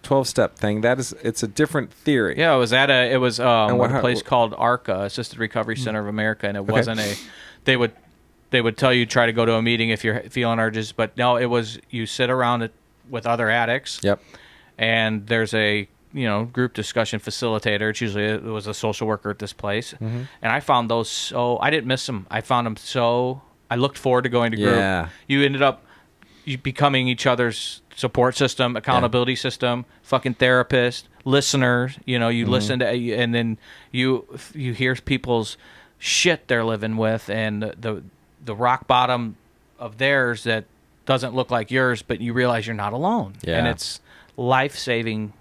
12-step thing. It's a different theory. Yeah, it was a place called ARCA, Assisted Recovery Center of America, and it wasn't They would tell you try to go to a meeting if you're feeling urges, but no, it was you sit around it with other addicts. Yep. And there's a group discussion facilitator. It was a social worker at this place, and I found those I didn't miss them. I found them I looked forward to going to group. Yeah. You ended up becoming each other's support system, accountability system, fucking therapist, listeners. You listen to, and then you hear people's shit they're living with, and the rock bottom of theirs that doesn't look like yours, but you realize you're not alone. Yeah. And it's life-saving,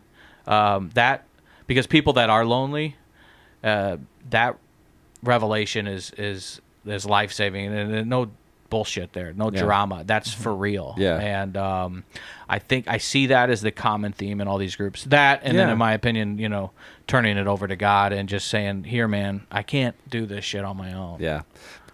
because people that are lonely, that revelation is life-saving, and no bullshit there, no drama. That's for real. Yeah. And I think I see that as the common theme in all these groups. That, and then in my opinion, turning it over to God and just saying, here, man, I can't do this shit on my own. Yeah.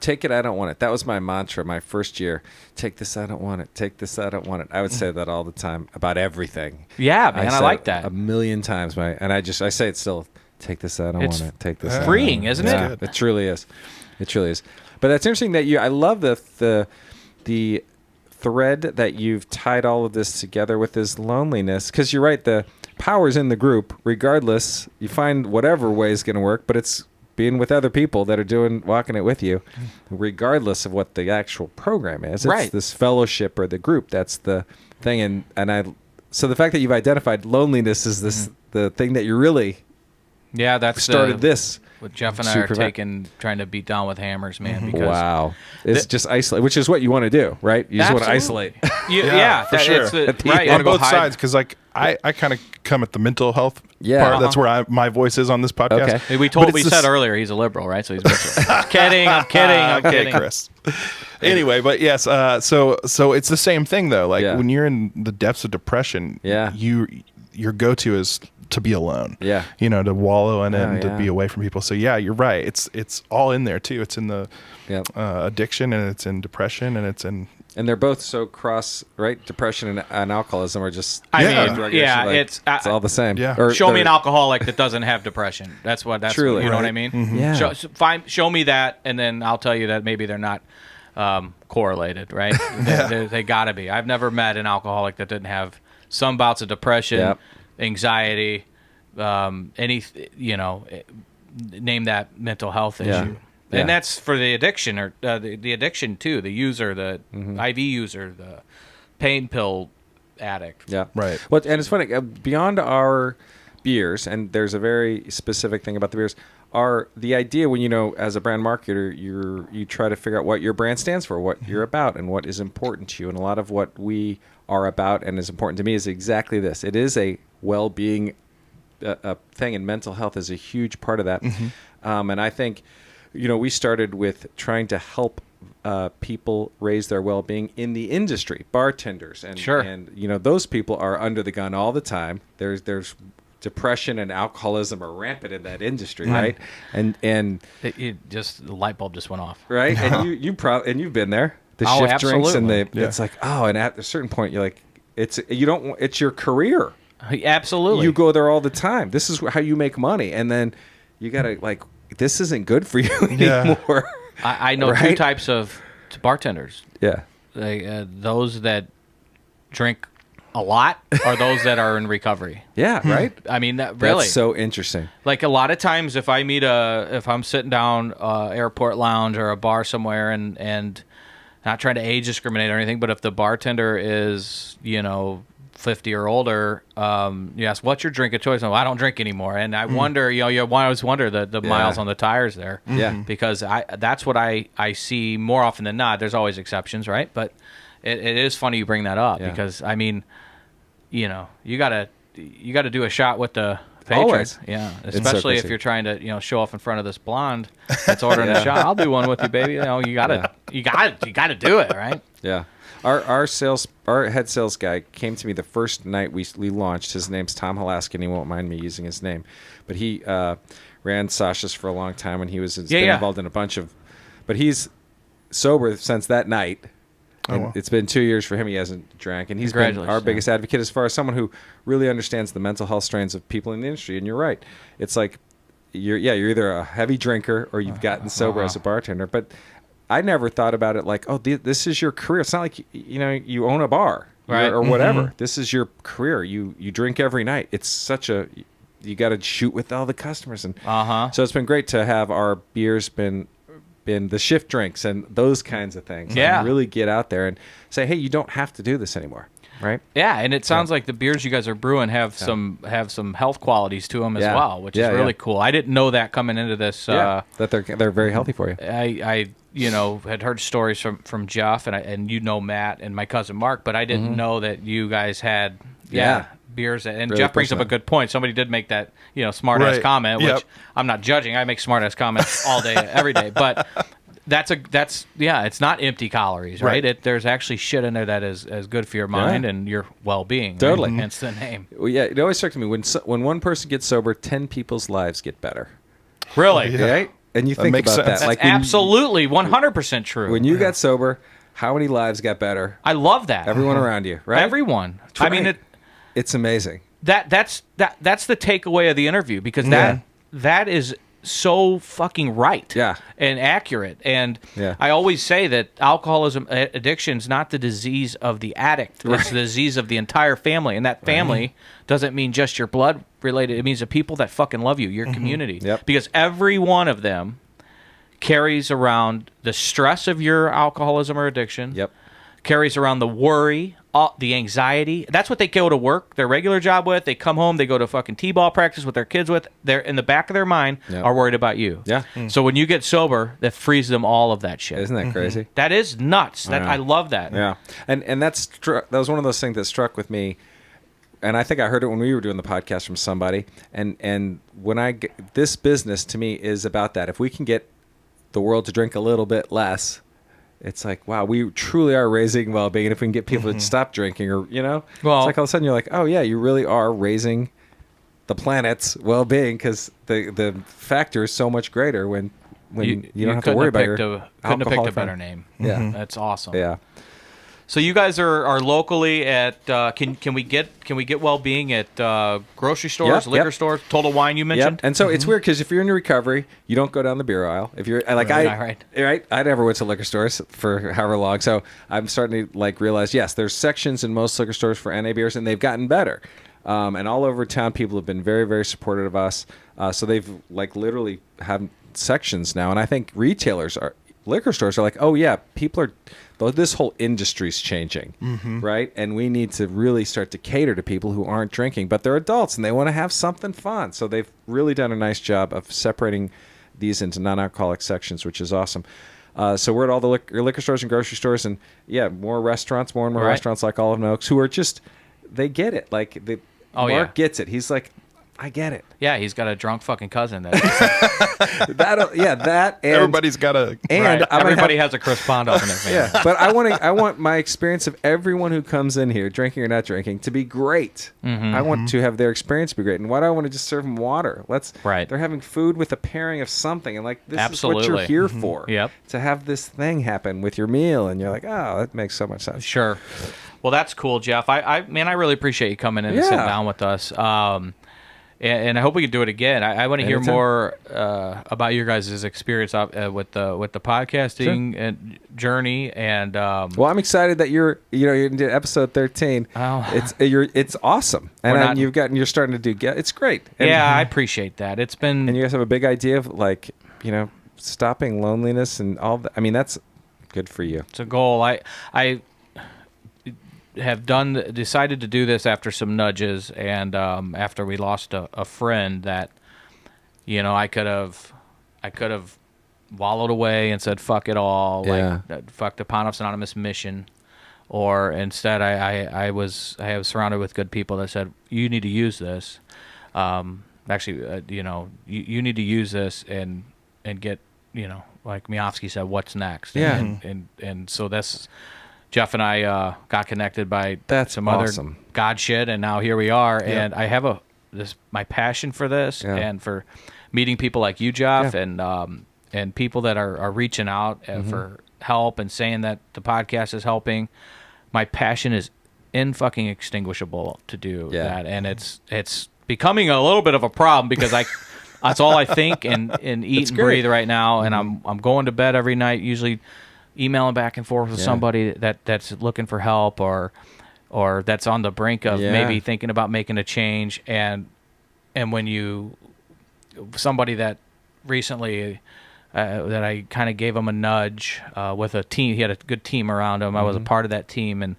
Take it, I don't want it. That was my mantra my first year. Take this, I don't want it. Take this, I don't want it. I would say that all the time about everything. Yeah, man, I like that. A million times, I say it still. Take this, I don't want it. Take this. It's freeing, isn't it? Yeah, it truly is. It truly is. But that's interesting that I love the thread that you've tied all of this together with this loneliness, because you're right. The power's in the group. Regardless, you find whatever way is going to work, but it's being with other people that are walking it with you, regardless of what the actual program is. It's this fellowship or the group. That's the thing. So the fact that you've identified loneliness is the thing that you really that's started this. What Jeff and I are trying to beat down with hammers, man. Because it's just isolate, which is what you want to do, right? You just want to isolate. For sure. Right, on both sides, because I kind of come at the mental health part. That's where my voice is on this podcast. Okay. We said earlier he's a liberal, right? So he's I'm kidding, Chris. Anyway, but yes, so it's the same thing though. Like when you're in the depths of depression, your go-to is to be alone. Yeah. To wallow in it and to be away from people. So yeah, you're right. It's all in there too. It's in the addiction, and it's in depression, and it's in. And they're both so cross, right? Depression and alcoholism are just. It's all the same. Yeah. Or show me an alcoholic that doesn't have depression. That's truly, you know what I mean? Mm-hmm. Yeah. Show me that, and then I'll tell you that maybe they're not correlated, right? They got to be. I've never met an alcoholic that didn't have some bouts of depression, anxiety, name that mental health issue. And that's for the addiction, or the addiction too, the user, the IV user, the pain pill addict. Yeah. Right. Well, and it's funny, beyond our beers, and there's a very specific thing about the beers, are the idea when, as a brand marketer, you try to figure out what your brand stands for, what you're about, and what is important to you. And a lot of what we are about and is important to me is exactly this. It is a well-being thing, and mental health is a huge part of that. And I think, we started with trying to help people raise their well-being in the industry, bartenders, and Sure. and those people are under the gun all the time. There's depression and alcoholism are rampant in that industry, right? And The light bulb just went off. right, and you've been there. The Oh, shift drinks, and absolutely. it's like, and at a certain point, you're like, it's your career. Absolutely. You go there all the time. This is how you make money, and then you gotta this isn't good for you anymore. I know two Right? types of bartenders. Yeah. Those that drink a lot or those that are in recovery. Yeah, right? I mean, really. That's so interesting. Like a lot of times if I'm sitting down airport lounge or a bar somewhere and not trying to age discriminate or anything, but if the bartender is, 50 or older, you ask, what's your drink of choice? I don't drink anymore. And I wonder, you always wonder the miles on the tires there. Yeah. Because that's what I see more often than not. There's always exceptions, right? But it is funny you bring that up because, I mean, you gotta do a shot with the patron. Always. Yeah. It's so Especially if crazy. you're trying to, show off in front of this blonde that's ordering a shot. I'll do one with you, baby. You gotta do it, right? Yeah. Our head sales guy came to me the first night we launched. His name's Tom Halaskin. He won't mind me using his name, but he ran Sasha's for a long time, and he's been involved in a bunch of. But he's sober since that night. And it's been 2 years for him. He hasn't drank, and he's been our biggest advocate as far as someone who really understands the mental health strains of people in the industry. And you're right. It's like you're either a heavy drinker or you've gotten sober as a bartender, but. I never thought about it like, this is your career. It's not like, you own a bar or whatever. This is your career. You drink every night. It's such you got to shoot with all the customers. And so it's been great to have our beers been the shift drinks and those kinds of things. Yeah. And really get out there and say, hey, you don't have to do this anymore. Right. Yeah, and it sounds like the beers you guys are brewing have some health qualities to them as well, which is really cool. I didn't know that coming into this. That they're very healthy for you. I had heard stories from Jeff and Matt and my cousin Mark, but I didn't know that you guys had beers. And Really Jeff brings up a good point. Somebody did make that smart ass comment, which I'm not judging. I make smart ass comments all day, every day, but. It's not empty calories, right? There's actually shit in there that is good for your mind and your well-being. Totally. Right? Hence the name. Well, yeah, it always struck me when one person gets sober, 10 people's lives get better. Really? Right? And you think makes about sense. that. That's Like absolutely 100% true. when you got sober, how many lives got better? I love that. Everyone around you, right? Everyone. I mean, it's amazing. that's the takeaway of the interview because that is so fucking right and accurate. And I always say that alcoholism addiction is not the disease of the addict. It's the disease of the entire family. And that family doesn't mean just your blood related. It means the people that fucking love you, your community. Yep. Because every one of them carries around the stress of your alcoholism or addiction. Yep. Carries around the worry, the anxiety. That's what they go to work, their regular job with. They come home, they go to fucking t-ball practice with their kids with. They're in the back of their mind are worried about you. Yeah. So when you get sober, that frees them all of that shit. Isn't that crazy? That is nuts. I love that. Yeah. And that was one of those things that struck with me. And I think I heard it when we were doing the podcast from somebody. And when this business to me is about that. If we can get the world to drink a little bit less, it's like, wow, we truly are raising well-being. And if we can get people to stop drinking or, well, it's like all of a sudden you're like, oh, yeah, you really are raising the planet's well-being because the factor is so much greater when you don't have to worry about your couldn't have picked a better name. Yeah. That's awesome. Yeah. So you guys are locally at can we get well-being at grocery stores, liquor stores, Total Wine you mentioned? And so it's weird because if you're in recovery, you don't go down the beer aisle. If you're like I never went to liquor stores for however long, so I'm starting to realize there's sections in most liquor stores for NA beers, and they've gotten better. And all over town, people have been very, very supportive of us. So they've literally have sections now, and I think liquor stores are like, oh yeah, this whole industry's changing, right? And we need to really start to cater to people who aren't drinking, but they're adults and they want to have something fun. So they've really done a nice job of separating these into non-alcoholic sections, which is awesome. So we're at all the liquor stores and grocery stores, and more restaurants, more and more restaurants like Olive and Oaks, who are just, they get it. Like Mark gets it. He's like, I get it. Yeah, he's got a drunk fucking cousin. That and Everybody's got a... and everybody has a Chris Pond up in their family. Yeah, but I want my experience of everyone who comes in here, drinking or not drinking, to be great. I want to have their experience be great. And why do I want to just serve them water? They're having food with a pairing of something, and like, this is what you're here for. Yep. To have this thing happen with your meal, and you're like, oh, that makes so much sense. Sure. Well, that's cool, Jeff. I really appreciate you coming in and sitting down with us. And I hope we can do it again. I want to hear more about your guys' experience with the podcasting and journey. And well, I'm excited that you're into episode 13. Oh. It's awesome, and you're starting to do it's great. And, I appreciate that. It's been, and you guys have a big idea of stopping loneliness and all that. I mean, that's good for you. It's a goal. I have decided to do this after some nudges, and after we lost a friend that I could have wallowed away and said fuck it all, like fuck the Pound Anonymous mission, or instead I was surrounded with good people that said you need to use this, you need to use this and get, like Miofsky said, what's next. And so that's, Jeff and I got connected by some other God shit, and now here we are. Yep. And I have my passion for this, and for meeting people like you, Jeff, and people that are reaching out for help and saying that the podcast is helping. My passion is fucking extinguishable to do that, and it's becoming a little bit of a problem because that's all I think and eat and breathe right now, and I'm going to bed every night usually emailing back and forth with somebody that's looking for help or that's on the brink of maybe thinking about making a change, and when somebody that recently that I kind of gave him a nudge with a team, he had a good team around him. I was a part of that team, and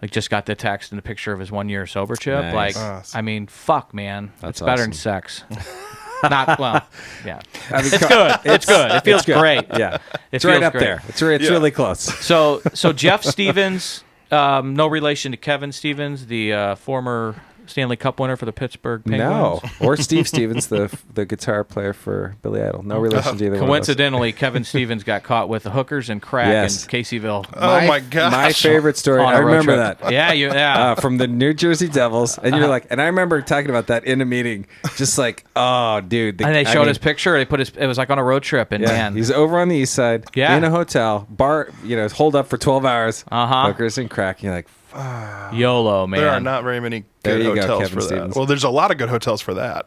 just got the text and a picture of his 1 year sober chip. Nice. I mean, fuck, man, it's better than sex. Not well, yeah. I mean, it's good. It's good. It feels great. Yeah, it's right up there. It's really close. So Jeff Stevens, no relation to Kevin Stevens, the former Stanley Cup winner for the Pittsburgh Penguins. No, or Steve Stevens, the guitar player for Billy Idol. No relation to either one. Coincidentally, Kevin Stevens got caught with the hookers and crack in Caseyville. Oh my gosh! My favorite story. I remember that. Yeah. From the New Jersey Devils, and you're like, and I remember talking about that in a meeting, just like, oh, dude. And they showed his picture. They put it was like on a road trip, and man, he's over on the east side, in a hotel bar, holed up for 12 hours, hookers and crack. And you're like, YOLO, man. There are not very many good hotels for that. Well, there's a lot of good hotels for that.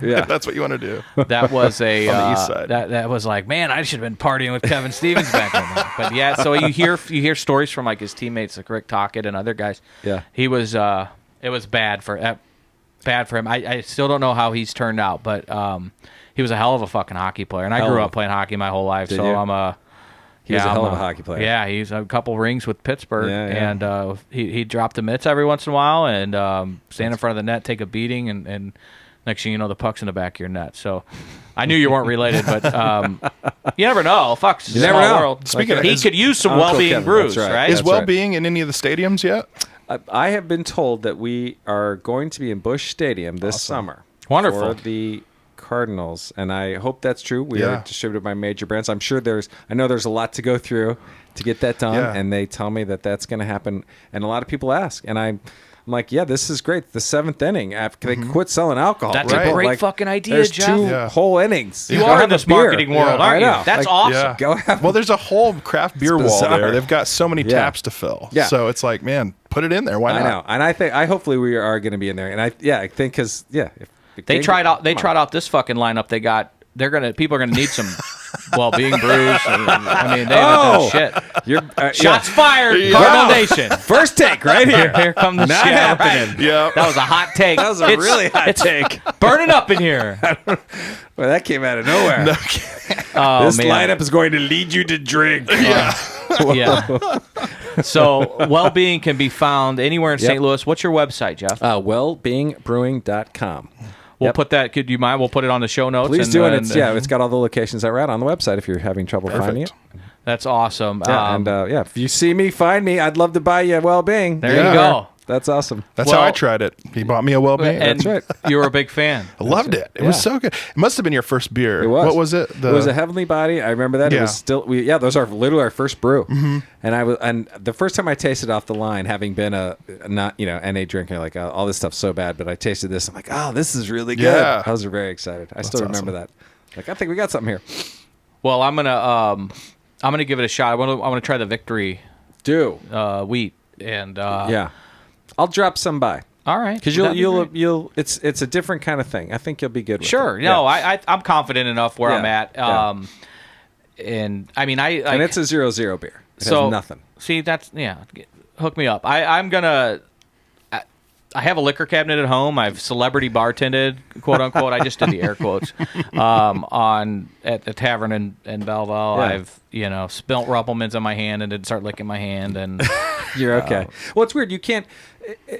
If that's what you want to do. That was on the east side. That was like, man, I should have been partying with Kevin Stevens back then. But yeah, so you hear stories from like his teammates, like Rick Tocchet and other guys. Yeah, he was. It was bad for him. I still don't know how he's turned out, but he was a hell of a fucking hockey player, and I grew up playing hockey my whole life. I'm a. He was a hell of a hockey player. Yeah, he's a couple rings with Pittsburgh, and he dropped the mitts every once in a while and stand in front of the net, take a beating, and next thing you know, the puck's in the back of your net. So I knew you weren't related, but you never know. Fuck's a small world. Speaking he could use some Wellbeing brews, right? Is Wellbeing in any of the stadiums yet? I have been told that we are going to be in Busch Stadium this summer. Wonderful. For the Cardinals, and I hope that's true. We are distributed by major brands. I know there's a lot to go through to get that done, and they tell me that that's going to happen, and a lot of people ask, and I'm like, yeah, this is great. The 7th inning, they quit selling alcohol. That's a great fucking idea, there's Jeff. There's 2 whole innings. You are in this marketing world, aren't you? That's awesome. Yeah. Go have well, there's a whole craft beer wall there. They've got so many taps to fill. Yeah. So it's like, man, put it in there. Why not? I know, and I hopefully we are going to be in there, and I think because they tried out this fucking lineup they got. People are gonna need some Wellbeing Brews. I mean, they haven't done shit. You're, Shots fired, Yeah. Cardinal Nation. First take right here. Here comes the Not shit. happening. Yeah. That was a hot take. That was a really hot take. Burning up in here. Well, that came out of nowhere. No, Oh, This man. lineup is going to lead you to drink. yeah. Yeah. So, Wellbeing can be found anywhere in Yep. St. Louis. What's your website, Jeff? Wellbeingbrewing.com. We'll Yep. put that. Could you mind? We'll put it on the show notes. Please and, do, and and, it's got all the locations that we're at on the website if you're having trouble finding it. That's awesome. Yeah, and if you see me, find me. I'd love to buy you a Wellbeing. There Yeah. you go. That's awesome. That's Well- how I tried it. He bought me a Wellbeing. And That's right. you were a big fan. I loved it. It was Yeah. so good. It must have been your first beer. It was. What was it? It was a Heavenly Body. I remember that. It Yeah. was still. Those are literally our first brew. Mm-hmm. And the first time I tasted off the line, having been a not NA drinker, like all this stuff's so bad, but I tasted this. I'm like, oh, this is really good. Yeah. I was very excited. I still remember that. Like, I think we got something here. Well, I'm gonna give it a shot. I want to try the Victory Do wheat and yeah. I'll drop some by. All right, Because that'd be great. you'll it's a different kind of thing. I think you'll be good with Sure. it. No, Yeah. I'm confident enough where Yeah. I'm at. Yeah. And I mean, And it's a 0-0 beer. It so has nothing. See, that's hook me up. I'm gonna. I have a liquor cabinet at home. I've celebrity bartended, quote unquote. I just did the air quotes at the tavern in Belleville. Yeah. I've spilt Ruppelmans on my hand and didn't start licking my hand and. You're okay. Well, it's weird. You can't,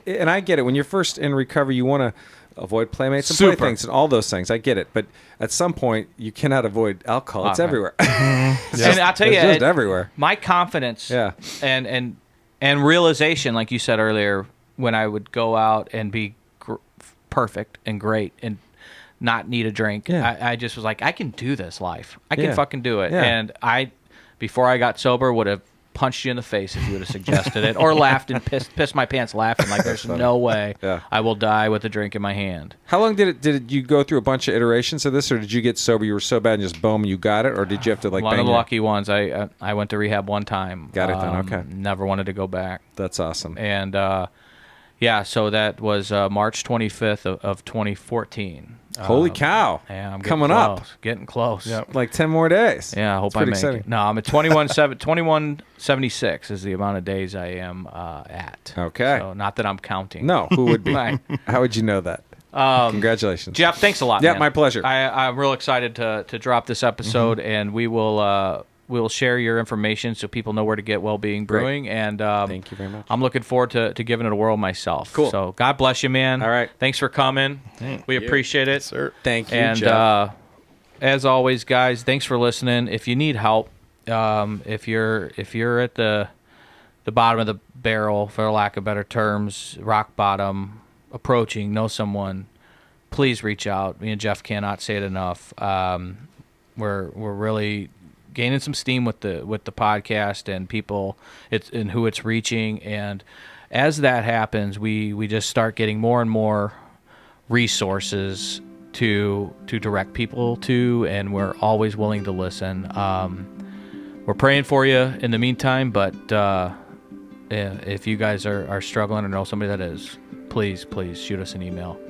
and I get it. When you're first in recovery, you want to avoid playmates and Super. playthings and all those things. I get it. But at some point, you cannot avoid alcohol. It's Okay. everywhere. And I'll tell you, It's just everywhere. my confidence Yeah. and realization, like you said earlier, when I would go out and be perfect and great and not need a drink, Yeah. I just was like, I can do this life. I can Yeah. fucking do it. Yeah. And before I got sober, would have punched you in the face if you would have suggested it, or laughed and pissed my pants laughing like there's no way Yeah. I will die with a drink in my hand. How long did you go through a bunch of iterations of this, or did you get sober? You were so bad and just boom, you got it, or did you have to like? One bang of the your- lucky ones. I went to rehab one time. Got it then, okay. Never wanted to go back. That's awesome. And so that was March 25th of 2014. Holy cow! Yeah, I'm getting coming close, up. getting close. Yep. Like 10 more days. Yeah, I hope It's I pretty make exciting. it. No, I'm at 2176 is the amount of days I am at. Okay. So not that I'm counting. No, who would be? Right. How would you know that? Congratulations, Jeff, thanks a lot. Yeah, man. my pleasure. I'm real excited to drop this episode, and we will share your information so people know where to get Wellbeing Great. Brewing. And Thank you very much. I'm looking forward to giving it a whirl myself. Cool. So God bless you, man. All right. Thanks for coming. We appreciate it. Sir. Thank you, And Jeff. as always, guys, thanks for listening. If you need help, if you're at the bottom of the barrel, for lack of better terms, rock bottom, approaching, know someone, please reach out. Me and Jeff cannot say it enough. We're really gaining some steam with the podcast and people and who it's reaching, and as that happens, we just start getting more and more resources to direct people to, and we're always willing to listen. We're praying for you in the meantime, but if you guys are struggling or know somebody that is, please shoot us an email.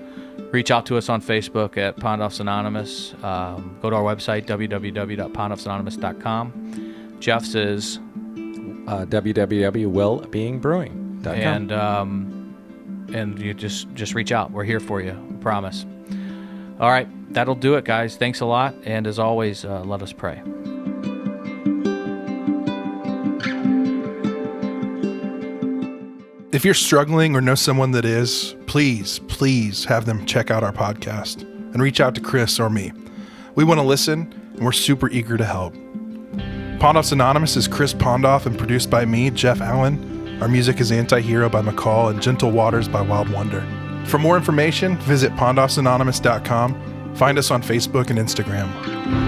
Reach out to us on Facebook at Pound Offs Anonymous. Go to our website, www.poundoffsanonymous.com. Jeff's is www.wellbeingbrewing.com. and you just reach out. We're here for you. We promise. All right, that'll do it, guys. Thanks a lot, and as always, let us pray. If you're struggling or know someone that is, please have them check out our podcast and reach out to Chris or me. We want to listen, and we're super eager to help. Pondoffs Anonymous is Chris Pondoff and produced by me, Jeff Allen. Our music is Anti-Hero by McCall and Gentle Waters by Wild Wonder. For more information, visit pondoffsanonymous.com. Find us on Facebook and Instagram.